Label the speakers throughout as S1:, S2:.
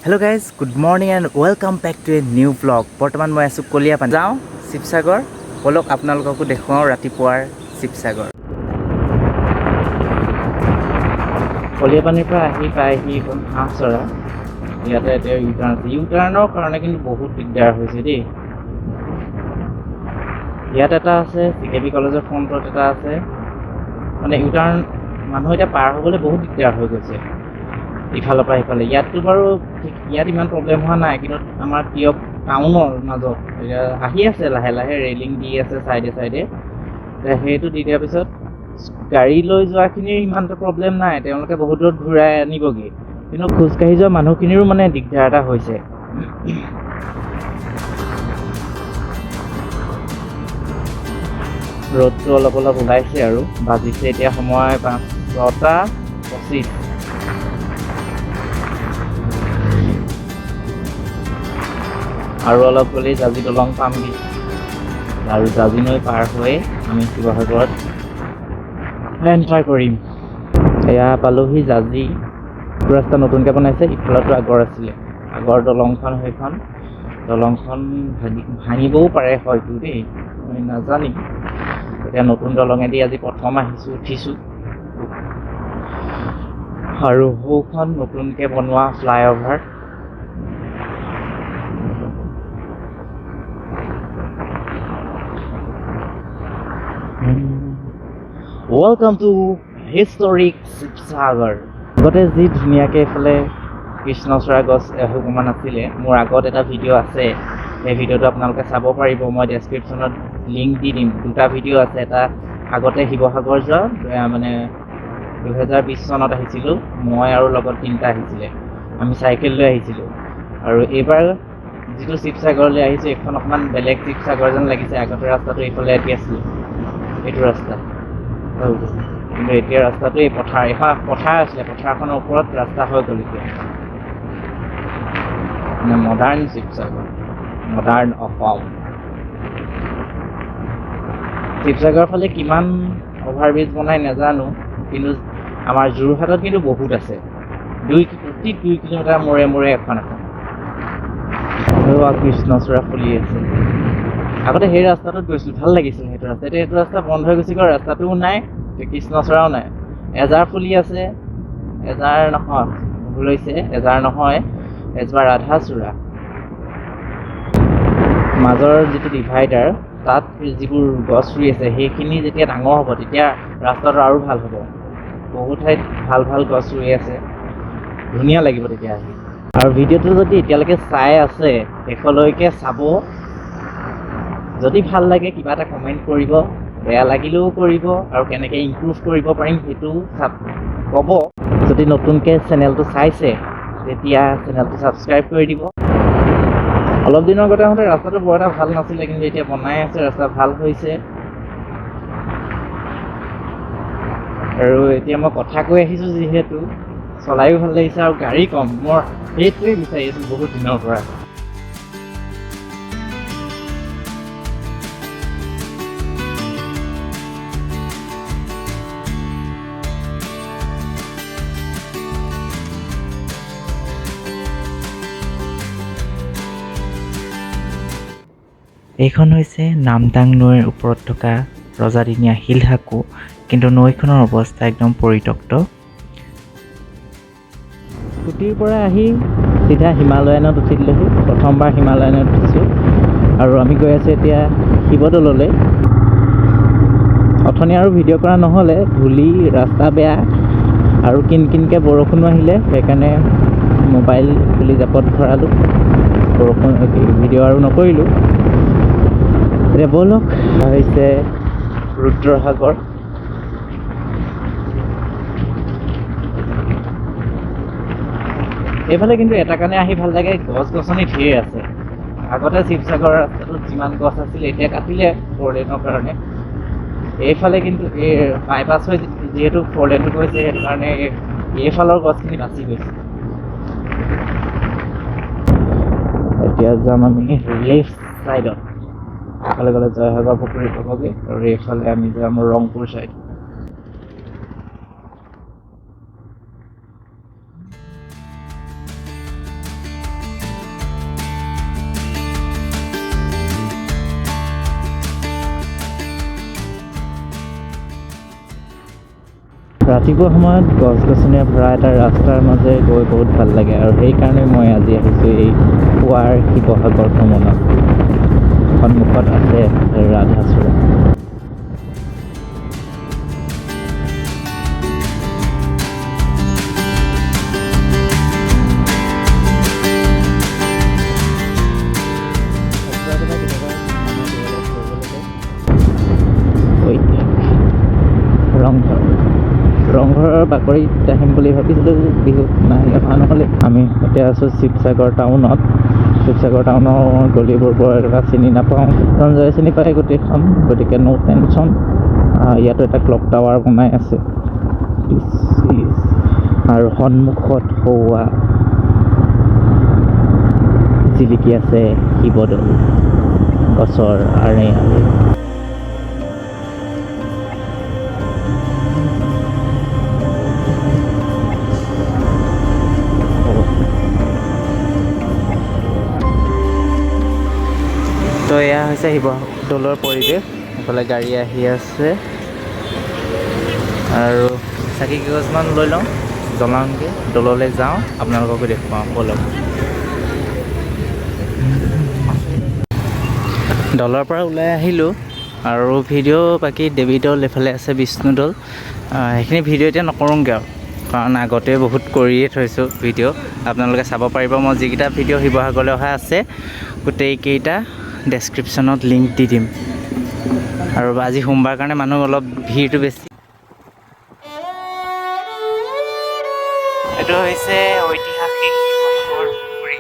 S1: Hello guys, good morning and welcome back to a new vlog. বৰ্তমান মই আছো কলিয়াপানী যাওঁ শিৱসাগৰ বলক আপোনালোককো দেখুৱাও ৰাতিপুৱাৰ শিৱসাগৰ কলিয়াপানীৰ পৰা আহি পাইহি হাঁহচৰা ইয়াতে এতিয়া ইউটাৰ্ণৰ কাৰণে কিন্তু বহুত দিগদাৰ হৈছে দেই ইয়াত এটা আছে চিকেবি কলেজৰ ফ্ৰণ্টত এটা আছে মানে ইউটাৰ্ণ মানুহ এতিয়া পাৰ হ'বলৈ বহুত দিগদাৰ হৈ গৈছে ইফালৰ পৰা ইফালে ইয়াততো বাৰু ইয়াত ইমান প্ৰব্লেম হোৱা নাই কিন্তু আমাৰ টিয়ক টাউনৰ মাজত আহি আছে লাহে লাহে ৰেলিং দি আছে চাইডে চাইডে সেইটো দি দিয়াৰ পিছত গাড়ী লৈ যোৱাখিনিৰ ইমানটো প্ৰব্লেম নাই তেওঁলোকে বহুত দূৰত ঘূৰাই আনিবগৈ কিন্তু খোজকাঢ়ি যোৱা মানুহখিনিৰো মানে দিগদাৰ এটা হৈছে ৰ'দটো অলপ অলপ ওলাইছে আৰু বাজিছে এতিয়া সময় 5:25 আৰু অলপ গ'লেই জাজি দলং পামগৈ আৰু জাজি নৈ পাৰ হৈ আমি শিৱসাগৰত এণ্টাৰ কৰিম এয়া পালোহি জাজি ৰাস্তা নতুনকৈ বনাইছে ইফালতো আগৰ আছিলে আগৰ দলংখন সেইখন দলংখন ভাঙিবও পাৰে হয়তো দেই মই নাজানিম এতিয়া নতুন দলঙেদি আজি প্ৰথম উঠিছোঁ আৰু সৌখন নতুনকৈ বনোৱা flyover Welcome to historic Sivasagar আগতে যি ধুনীয়াকৈ এইফালে কৃষ্ণচূড়া গছ এসোপামান আছিলে মোৰ আগত এটা ভিডিঅ' আছে সেই ভিডিঅ'টো আপোনালোকে চাব পাৰিব মই ডেছক্ৰিপশ্যনত লিংক দি দিম দুটা ভিডিঅ' আছে এটা আগতে শিৱসাগৰ যোৱা মানে 2020 চনত আহিছিলোঁ মই আৰু লগত তিনিটা আহিছিলে আমি চাইকেল লৈ আহিছিলোঁ আৰু এইবাৰ যিটো শিৱসাগৰলৈ আহিছোঁ এইখন অকণমান বেলেগ শিৱসাগৰ যেন লাগিছে আগতে ৰাস্তাটো এইফালে এটি আছিলোঁ এইটো ৰাস্তা কিন্তু এতিয়া ৰাস্তাটো এই এখন পথাৰ আছিলে পথাৰখনৰ ওপৰত ৰাস্তা হৈ গ'ল এতিয়া মানে মডাৰ্ণ শিৱসাগৰ মডাৰ্ণ অসম শিৱসাগৰৰ ফালে কিমান অভাৰব্ৰিজ বনাই নাজানো কিন্তু আমাৰ যোৰহাটত কিন্তু বহুত আছে প্ৰতি 2 কিলোমিটাৰ মূৰে মূৰে এখন আৰু কৃষ্ণচূড়া ফুলি আছে আগতে সেই ৰাস্তাটোত গৈছিলোঁ ভাল লাগিছিল সেইটো ৰাস্তা এতিয়া সেইটো ৰাস্তা বন্ধ হৈ গৈছে গৈ ৰাস্তাটোও নাই কৃষ্ণচূড়াও নাই এজাৰ ফুলি আছে এজাৰ নহয় ভুল হৈছে এজাৰ নহয় এজোপা ৰাধাচূড়া মাজৰ যিটো ডিভাইডাৰ তাত যিবোৰ গছ ৰুই আছে সেইখিনি যেতিয়া ডাঙৰ হ'ব তেতিয়া ৰাস্তাটো আৰু ভাল হ'ব বহুত ঠাইত ভাল ভাল গছ ৰুই আছে ধুনীয়া লাগিব তেতিয়া আহি আৰু ভিডিঅ'টো যদি এতিয়ালৈকে চাই আছে শেষলৈকে চাব যদি ভাল লাগে কিবা এটা কমেণ্ট কৰিব বেয়া লাগিলেও কৰিব আৰু কেনেকৈ ইমপ্ৰুভ কৰিব পাৰিম সেইটো ক'ব যদি নতুনকৈ চেনেলটো চাইছে তেতিয়া চেনেলটো ছাবস্ক্ৰাইব কৰি দিব অলপ দিনৰ আগতে আহোঁতে ৰাস্তাটো বৰ এটা ভাল নাছিলে কিন্তু এতিয়া বনাই আছে ৰাস্তা ভাল হৈছে আৰু এতিয়া মই কথা কৈ আহিছোঁ যিহেতু চলায়ো ভাল লাগিছে আৰু গাড়ী কম মই সেইটোৱে বিচাৰি আছোঁ বহুত দিনৰ পৰা এইখন হৈছে নামদাং নৈৰ ওপৰত থকা ৰজাদিনীয়া শিলসাঁকো কিন্তু নৈখনৰ অৱস্থা একদম পৰিত্যক্ত স্কুটিৰ পৰা আহি চিধা হিমালয়ানত উঠি দিলোহি প্ৰথমবাৰ হিমালয়ানত উঠিছোঁ আৰু আমি গৈ আছোঁ এতিয়া শিৱদৌললৈ অথনি আৰু ভিডিঅ' কৰা নহ'লে ধূলি ৰাস্তা বেয়া আৰু কিনকিনকৈ বৰষুণো আহিলে সেইকাৰণে মোবাইল খুলি জাপত ভৰালোঁ বৰষুণ ভিডিঅ' আৰু নকৰিলোঁ এতিয়া ব'লক হৈছে ৰুদ্ৰসাগৰ এইফালে কিন্তু এটা কাৰণে আহি ভাল লাগে গছ গছনি ঢেৰ আছে আগতে শিৱসাগৰ ৰাস্তাটোত যিমান গছ আছিলে এতিয়া কাটিলে 4 লেনৰ কাৰণে এইফালে কিন্তু এই বাইপাছ হৈ যিহেতু 4 লেনটো গৈছে সেইটো কাৰণে এইফালৰ গছখিনি বাচি গৈছে এতিয়া যাম আমি লেফ্ট ছাইডত এইফালে গ'লে জয়সাগৰ পুখুৰী পাবগৈ আৰু এইফালে আমি যাম ৰংপুৰ ছাইড ৰাতিপুৱা সময়ত গছ গছনিৰে ভৰা এটা ৰাস্তাৰ মাজে গৈ বহুত ভাল লাগে আৰু সেইকাৰণে মই আজি আহিছোঁ এই পুৱাৰ শিৱসাগৰ ভ্ৰমণত। সন্মুখত আছে ৰাধাচূড়া। ৰংঘৰৰ বাকৰিত আহিম বুলি ভাবিছিলোঁ, বিহুত নাহিলে ভাল নহ'লে। আমি এতিয়া আছোঁ শিৱসাগৰ টাউনত। শিৱসাগৰ টাউনৰ গলিবোৰ বৰ এটা চিনি নাপাওঁ, সঞ্জয় চিনি পায় গোটেইখন, গতিকে ন' টেনশ্যন। ইয়াতো এটা ক্লক টাৱাৰ বনাই আছে আৰু সন্মুখত সৌৱা জিলিকি আছে শিৱদৌল গছৰ আঁৰে আঁৰে। তো এয়া হৈছে শিৱদৌলৰ পৰিৱেশ। এইফালে গাড়ী আহি আছে আৰু চাকি কেইগছমান লৈ লওঁ, জ্বলাওঁগৈ, দৌললৈ যাওঁ, আপোনালোককো দেখুৱাওঁ ব'লক। দৌলৰ পৰা ওলাই আহিলোঁ আৰু ভিডিঅ' বাকী দেৱী দৌল, এইফালে আছে বিষ্ণুদৌল। সেইখিনি ভিডিঅ' এতিয়া নকৰোঁগৈ আৰু, কাৰণ আগতে বহুত কৰিয়ে থৈছোঁ ভিডিঅ'। আপোনালোকে চাব পাৰিব। মই যিকেইটা ভিডিঅ' শিৱসাগৰলৈ অহা আছে গোটেইকেইটা ডেছক্ৰিপশ্যনত লিংক দি দিম। আৰু আজি সোমবাৰ কাৰণে মানুহ অলপ ভিৰটো বেছি। এইটো হৈছে ঐতিহাসিক শিৱসাগৰ পুখুৰী।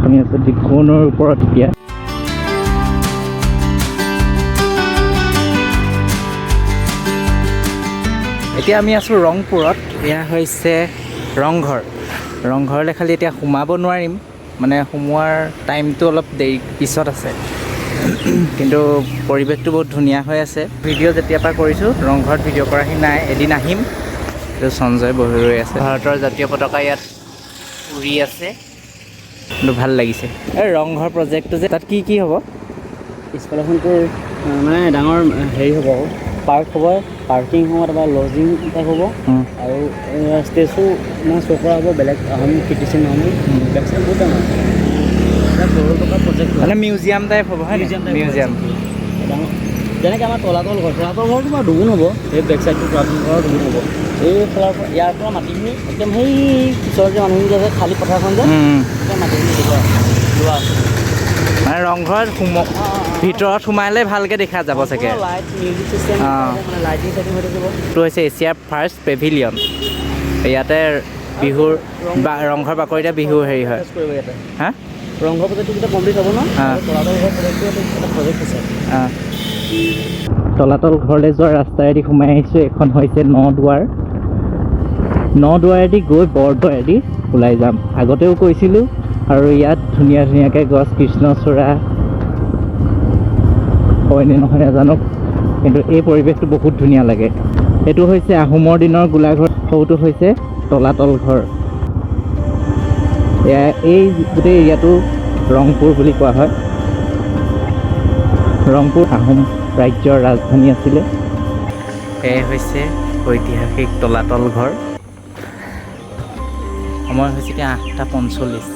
S1: আমি আছোঁ দিখৌনৰ ওপৰত এতিয়া। এতিয়া আমি আছোঁ ৰংপুৰত। এয়া হৈছে ৰংঘৰ। ৰংঘৰলৈ খালি এতিয়া সোমাব নোৱাৰিম, মানে সোমোৱাৰ টাইমটো অলপ দেৰি পিছত আছে, কিন্তু পৰিৱেশটো বহুত ধুনীয়া হৈ আছে। ভিডিঅ' যেতিয়াৰ পৰা কৰিছোঁ ৰংঘৰত ভিডিঅ' কৰাহি নাই। এদিন আহিম। এইটো সঞ্জয় বহি ৰৈ আছে। ভাৰতৰ জাতীয় পতাকা ইয়াত উৰি আছে, কিন্তু ভাল লাগিছে। এই ৰংঘৰ প্ৰজেক্টটো যে, তাত কি কি হ'ব?
S2: পিছফালেখনটো মানে ডাঙৰ হেৰি হ'ব, পাৰ্ক হ'ব, পাৰ্কিং হ'ব, তাৰপৰা লজিং টাইপ হ'ব আৰু ষ্টেজো মানে শ্ব' কৰা হ'ব, বেলেগ আহোম কীৰ্তিচিহ্ন সমূহ। বেকচাইড বহুত ডাঙৰ, এটা কৰোৰ টকাৰ প্ৰজেক্ট
S1: মানে মিউজিয়াম টাইপ হ'ব, হয়? মিউজিয়াম
S2: ডাঙৰ, যেনেকৈ আমাৰ তলাতল ঘৰটো বাৰু দুগুণ হ'ব। এই বেকচাইডটো তলাতল ঘৰৰ দুগুণ হ'ব। এইফালৰ পৰা ইয়াৰ পৰা মাটিখিনি একদম সেই পিছৰ যে মানুহখিনি যে খালী পথাৰখন যে একদম মাটিখিনি লোৱা আছে।
S1: মানে ৰংঘৰত ভিতৰত সোমালে ভালকৈ দেখা যাব চাগে।
S2: লাইট মিউজিক চিষ্টেম, মানে লাইটিং চাইটিং হৈ থাকিব।
S1: এইটো হৈছে এছিয়াৰ ফাৰ্ষ্ট পেভিলিয়ন। ইয়াতে বিহুৰ বা ৰংঘৰ বাকৰিতে বিহু হেৰি হয়। হা,
S2: ৰংঘৰ প্ৰজেক্টটো যেতিয়া কমপ্লিট হ'ব ন, তলাতল ঘৰ প্ৰজেক্টটো এটা প্ৰজেক্ট আছে।
S1: তলাতল ঘৰলৈ যোৱা ৰাস্তাইদি সোমাই আহিছোঁ। এখন হৈছে ন-দুৱাৰ। ন-দুৱাৰেদি গৈ বৰদুৱাৰেদি ওলাই যাম। আগতেও কৈছিলোঁ, আৰু ইয়াত ধুনীয়া ধুনীয়াকৈ গছ, কৃষ্ণচূড়া হয়নে নহয় নাজানো, কিন্তু এই পৰিৱেশটো বহুত ধুনীয়া লাগে। এইটো হৈছে আহোমৰ দিনৰ গোলাঘৰ, সৌটো হৈছে তলাতল ঘৰ। এই গোটেই এৰিয়াটো ৰংপুৰ বুলি কোৱা হয়। ৰংপুৰ আহোম ৰাজ্যৰ ৰাজধানী আছিলে। এয়া হৈছে ঐতিহাসিক তলাতল ঘৰ। সময় হৈছে এতিয়া 8:45।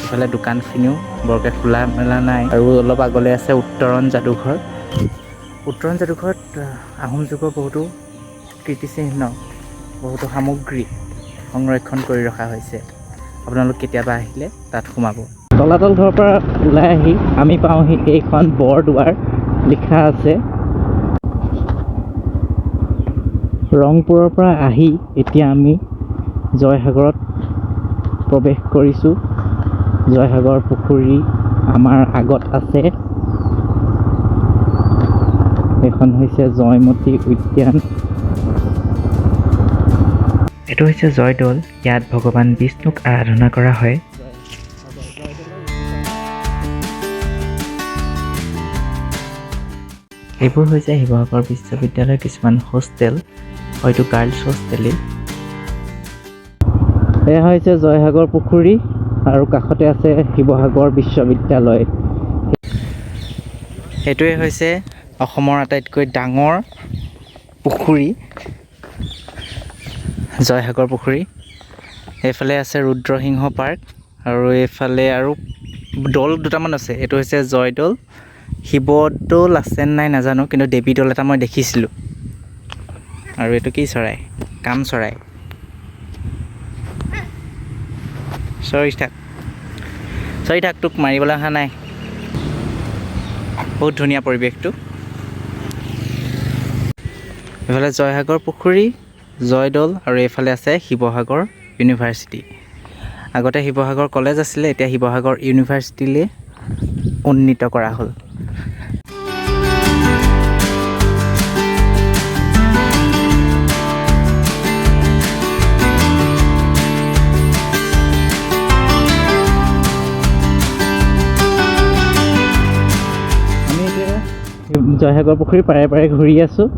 S1: ইফালে দোকানখিনিও বৰকৈ খোলা মেলা নাই। আৰু অলপ আগলৈ আছে উত্তৰণ যাদুঘৰ। উত্তৰণ যাদুঘৰত আহোম যুগৰ বহুতো কীৰ্তিচিহ্ন, বহুতো সামগ্ৰী সংৰক্ষণ কৰি ৰখা হৈছে। আপোনালোক কেতিয়াবা আহিলে তাত সোমাব। তলাতল ঘৰৰ পৰা ওলাই আহি আমি পাওঁহি এইখন বৰদুৱাৰ, লিখা আছে। ৰংপুৰৰ পৰা আহি এতিয়া আমি জয়সাগৰত প্ৰৱেশ কৰিছোঁ। জয়সাগৰ পুখুৰী আমাৰ আগত আছে। এখন হৈছে জয়মতী উদ্যান। এইটো হৈছে জয়দৌল। ইয়াত ভগৱান বিষ্ণুক আৰাধনা কৰা হয়। এইবোৰ হৈছে শিৱসাগৰ বিশ্ববিদ্যালয়ৰ কিছুমান হোষ্টেল, হয়তো গাৰ্লছ হোষ্টেলেই। এয়া হৈছে জয়সাগৰ পুখুৰী আৰু কাষতে আছে শিৱসাগৰ বিশ্ববিদ্যালয়। এইটোৱে হৈছে অসমৰ আটাইতকৈ ডাঙৰ পুখুৰী, জয়সাগৰ পুখুৰী। এইফালে আছে ৰুদ্ৰসিংহ পাৰ্ক আৰু এইফালে আৰু দৌল দুটামান আছে। এইটো হৈছে জয়দৌল। শিৱদৌল আছে নাই নাজানো, কিন্তু দেৱী দৌল এটা মই দেখিছিলোঁ। আৰু এইটো কি চৰাই? কাম চৰাই। চৰি থাক, তোক মাৰিবলৈ অহা নাই। বহুত ধুনীয়া পৰিৱেশটো। এইফালে জয়সাগৰ পুখুৰী, জয়দৌল আৰু এইফালে আছে শিৱসাগৰ ইউনিভাৰ্চিটি। আগতে শিৱসাগৰ কলেজ আছিলে, এতিয়া শিৱসাগৰ ইউনিভাৰ্চিটিলৈ উন্নীত কৰা হ'ল। জয়সাগৰ পুখুৰীৰ পাৰে পাৰে ঘূৰি আছোঁ।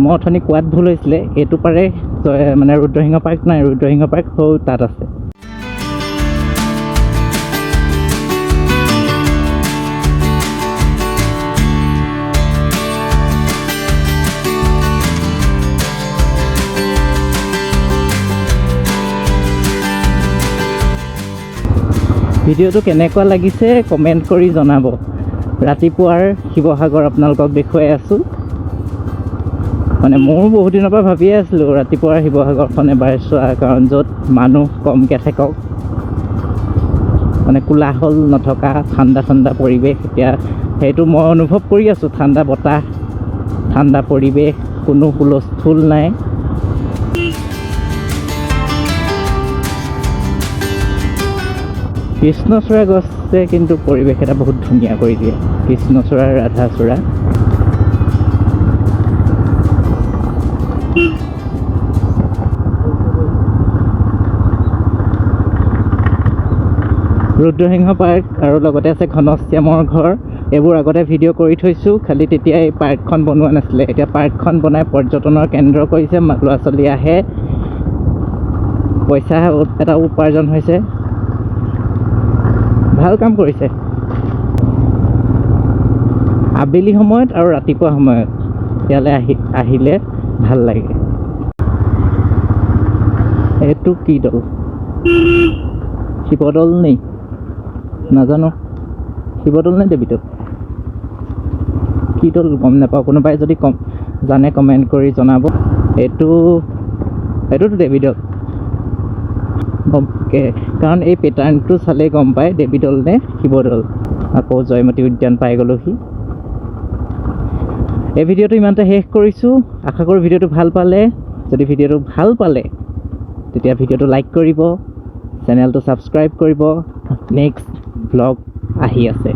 S1: মই অথনি কোৱাত ভুল হৈছিলে, এইটো পাৰে মানে ৰুদ্ৰসিংহ পাৰ্ক নাই, ৰুদ্ৰসিংহ পাৰ্ক সৌ তাত আছে। ভিডিঅ'টো কেনেকুৱা লাগিছে কমেণ্ট কৰি জনাব। ৰাতিপুৱাৰ শিৱসাগৰ আপোনালোকক দেখুৱাই আছোঁ। মানে ময়ো বহুত দিনৰ পৰা ভাবিয়ে আছিলোঁ ৰাতিপুৱাৰ শিৱসাগৰখন এবাৰ চোৱা, কাৰণ য'ত মানুহ কমকৈ থাকক, মানে কোলাহল নথকা ঠাণ্ডা ঠাণ্ডা পৰিৱেশ। এতিয়া সেইটো মই অনুভৱ কৰি আছোঁ। ঠাণ্ডা বতাহ, ঠাণ্ডা পৰিৱেশ, কোনো হুলস্থুল নাই। কৃষ্ণচূড়া গছে কিন্তু পৰিৱেশ এটা বহুত ধুনীয়া কৰি দিয়ে। কৃষ্ণচূড়া, ৰাধাচূড়া। ৰুদ্ৰসিংহ পাৰ্ক আৰু লগতে আছে ঘনশ্যামৰ ঘৰ। এইবোৰ আগতে ভিডিঅ' কৰি থৈছোঁ, খালি তেতিয়া এই পাৰ্কখন বনোৱা নাছিলে। এতিয়া পাৰ্কখন বনাই পৰ্যটনৰ কেন্দ্ৰ কৰিছে। ল'ৰা ছোৱালী আহে, পইচা এটা উপাৰ্জন হৈছে। ভাল কাম কৰিছে। আবেলি সময়ত আৰু ৰাতিপুৱা সময়ত ইয়ালৈ আহিলে ভাল লাগে। এইটো কি দৌল? শিৱদৌল নি? নাজানো, শিৱদৌল নে দেৱীদৌল? কি দৌল গম নাপাওঁ। কোনোবাই যদি জানে কমেণ্ট কৰি জনাব। এইটোতো দেৱীদৌল। কাৰণ এই পেটাৰ্ণটো চালেই গম পায় দেৱীদৌল নে শিৱদৌল। আকৌ জয়মতী উদ্যান পাই গ'লোহি। এই ভিডিঅ'টো ইমানতে শেষ কৰিছোঁ। আশা কৰোঁ ভিডিঅ'টো ভাল পালে। যদি ভিডিঅ'টো ভাল পালে তেতিয়া ভিডিঅ'টো লাইক কৰিব, চেনেলটো ছাবস্ক্ৰাইব কৰিব। নেক্সট ব্লগ আহি আছে।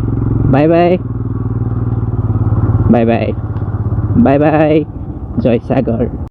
S1: Bye bye, bye bye, bye bye, Joysagar.